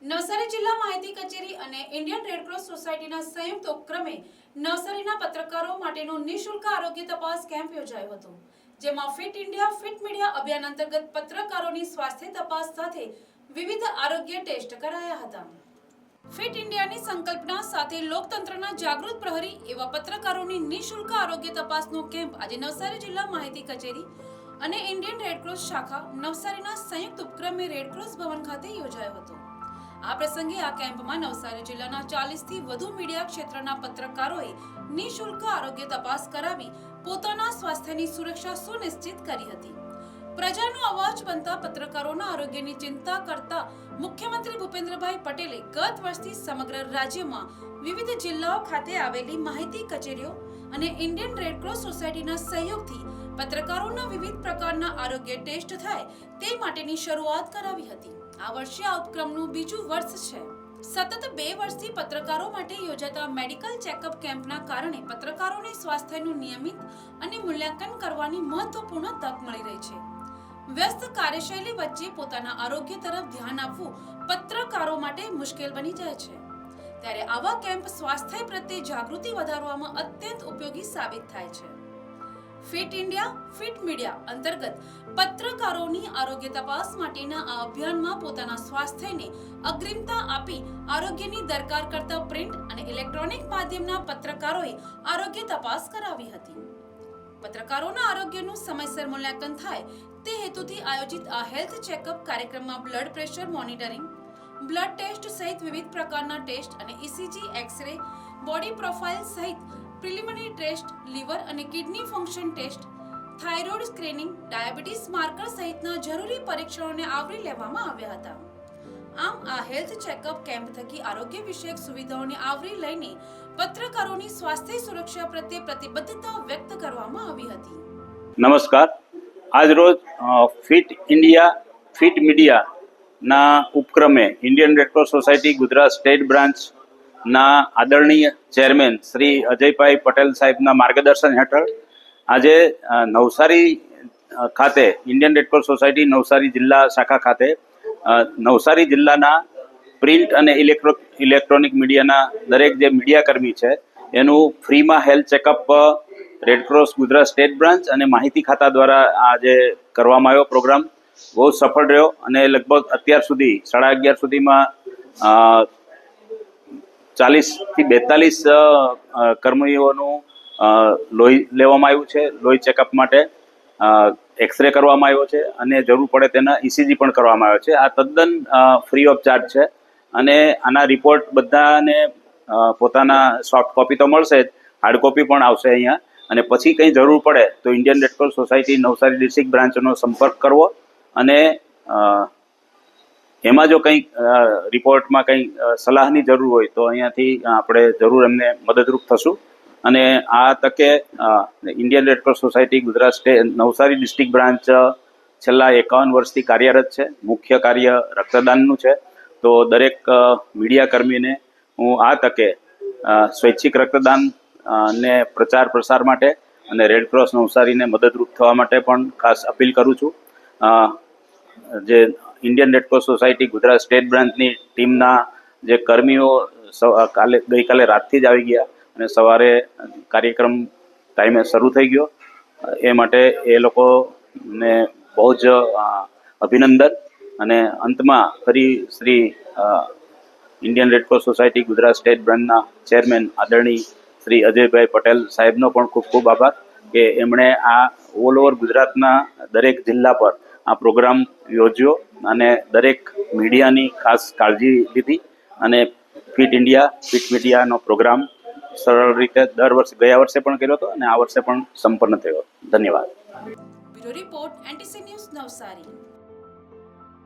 નવસારી જિલ્લા માહિતી કચેરી અને ઇન્ડિયન રેડક્રોસ સોસાયટીના સંયુક્ત ઉપક્રમે નવસારીના પત્રકારો માટેનો નિઃશુલ્ક આરોગ્ય તપાસ કેમ્પ યોજાયો હતો, જેમાં ફિટ ઇન્ડિયા ફિટ મીડિયા અભિયાન અંતર્ગત પત્રકારોની સ્વાસ્થ્ય તપાસ સાથે વિવિધ આરોગ્ય ટેસ્ટ કરાયા હતા. ફિટ ઇન્ડિયાની સંકલ્પના સાથે લોકતંત્રના જાગૃત પ્રહરી એવા પત્રકારોની નિઃશુલ્ક આરોગ્ય તપાસનો કેમ્પ આજે નવસારી જિલ્લા માહિતી કચેરી અને ઇન્ડિયન રેડક્રોસ શાખા નવસારીના સંયુક્ત ઉપક્રમે રેડક્રોસ ભવન ખાતે યોજાયો હતો. આ પ્રસંગે આ કેમ્પમાં નવસારી જિલ્લાના 40 થી વધુ મીડિયા ક્ષેત્રના પત્રકારોએ નિઃશુલ્ક આરોગ્ય તપાસ કરાવી પોતાના સ્વાસ્થ્યની સુરક્ષા સુનિશ્ચિત કરી હતી. પ્રજાનો અવાજ બનતા પત્રકારોના આરોગ્યની ચિંતા કરતા મુખ્યમંત્રી ભૂપેન્દ્રભાઈ પટેલે ગત વર્ષથી સમગ્ર રાજ્યમાં વિવિધ જિલ્લાઓ ખાતે આવેલી માહિતી કચેરીઓ અને ઇન્ડિયન રેડક્રોસ સોસાયટીના સહયોગથી પત્રકારોના વિવિધ પ્રકારના આરોગ્ય ટેસ્ટ થાય તે માટેની શરૂઆત કરાવી હતી. આ વર્ષે આ ઉપક્રમનું બીજું વર્ષ છે. સતત 2 વર્ષથી પત્રકારો માટે યોજાતા મેડિકલ ચેકઅપ કેમ્પના કારણે પત્રકારોને સ્વાસ્થ્યનું નિયમિત અને મૂલ્યાંકન કરવાની મહત્વપૂર્ણ તક મળી રહી છે. વ્યસ્ત કાર્યશૈલી વચ્ચે પોતાના આરોગ્ય તરફ ધ્યાન આપવું પત્રકારો માટે મુશ્કેલ બની જાય છે. ત્યારે આવા કેમ્પ સ્વાસ્થ્ય પ્રત્યે જાગૃતિ વધારવામાં અત્યંત ઉપયોગી સાબિત થાય છે. ફિટ ઇન્ડિયા ફિટ મીડિયા અંતર્ગત પત્રકારોની આરોગ્ય તપાસ માટેના આ અભિયાનમાં પોતાના સ્વાસ્થ્યને અગ્રિમતા આપી આરોગ્યની દરકાર કરતા પ્રિન્ટ અને ઇલેક્ટ્રોનિક માધ્યમના પત્રકારોએ આરોગ્ય તપાસ કરાવી હતી. પત્રકારોના આરોગ્યનું સમયસર મૂલ્યાંકન થાય તે હેતુથી આયોજિત આ હેલ્થ ચેકઅપ કાર્યક્રમમાં blood pressure monitoring, blood test સહિત વિવિધ પ્રકારના ટેસ્ટ અને ઇસીજી, એક્સ-રે, બોડી પ્રોફાઇલ સહિત પ્રિલિમિનરી ટેસ્ટ, લીવર અને kidney function test, thyroid screening, diabetes marker સહિતના જરૂરી પરીક્ષણોને આવરી લેવામાં આવ્યા હતા. આમ આ હેલ્થ ચેકઅપ કેમ્પ થકી આરોગ્ય વિષયક સુવિધાઓને આવરી લઈને પત્રકારોની સ્વાસ્થ્ય સુરક્ષા પ્રત્યે પ્રતિબદ્ધતા વ્યક્ત કરવામાં આવી હતી. નમસ્કાર. આજ રોજ ફિટ ઇન્ડિયા ફિટ મીડિયાના ઉપક્રમે Indian Red Cross society Gujarat state બ્રાન્ચના આદરણીય ચેરમેન શ્રી અજયભાઈ પટેલ સાહેબના માર્ગદર્શન હેઠળ આજે નવસારી ખાતે ઇન્ડિયન રેડક્રોસ સોસાયટી નવસારી જિલ્લા શાખા ખાતે નવસારી જિલ્લાના પ્રિન્ટ અને ઇલેક્ટ્રોનિક મીડિયાના દરેક જે મીડિયાકર્મી છે એનું ફ્રીમાં health checkup Red Cross Gujarat state branch અને માહિતી ખાતા દ્વારા આજે કરવામાં આવ્યો. પ્રોગ્રામ બહુ સફળ રહ્યો અને લગભગ અત્યાર સુધી 11:30 સુધીમાં 40 થી 42 કર્મીઓનું લોહી લેવામાં આવ્યું છે. લોહી ચેકઅપ માટે એક્સરે કરવામાં આવ્યો છે અને જરૂર પડે તેના ઇસીજી પણ કરવામાં આવ્યો છે. આ તદ્દન ફ્રી ઓફ ચાર્જ છે અને આના રિપોર્ટ બધાને પોતાના સોફ્ટ કોપી તો મળશે જ, હાર્ડ કોપી પણ આવશે અહીંયા. અને પછી કંઈ જરૂર પડે તો Indian Red Cross society Navsari district બ્રાન્ચનો સંપર્ક કરવો અને એમાં જો કંઈ રિપોર્ટમાં કંઈ સલાહની જરૂર હોય તો અહીંયાથી આપણે જરૂર એમને મદદરૂપ થશું. અને આ તકે Indian Red Cross society Gujarat Navsari district branch છેલ્લા 51 વર્ષથી કાર્યરત છે. મુખ્ય કાર્ય રક્તદાનનું છે. તો દરેક મીડિયાકર્મીને હું આ તકે સ્વૈચ્છિક રક્તદાન ને પ્રચાર પ્રસાર માટે અને રેડક્રોસ નવસારીને મદદરૂપ થવા માટે પણ ખાસ અપીલ કરું છું. જે Indian Red Cross society Gujarat state બ્રાન્ચની ટીમના જે કર્મીઓ ગઈકાલે રાતથી જ આવી ગયા અને સવારે કાર્યક્રમ ટાઈમે શરૂ થઈ ગયો. એ માટે એ લોકોને બહુ જ અભિનંદન. અને અંતમાં ફરી Shri Indian Red Cross society Gujarat state બ્રાન્ચના ચેરમેન આદરણીય શ્રી અજયભાઈ પટેલ સાહેબનો પણ ખૂબ ખૂબ આભાર કે એમણે આ ઓલ ઓવર ગુજરાતના દરેક જિલ્લા પર આ પ્રોગ્રામ યોજ્યો અને દરેક મીડિયાની ખાસ કાળજી લીધી અને ફિટ ઇન્ડિયા ફિટ મીડિયાનો પ્રોગ્રામ સરળ રીતે ગયા વર્ષે પણ કર્યો હતો અને આ વર્ષે પણ સંપન્ન થયો. ધન્યવાદ. Bureau report NTC news Navsari.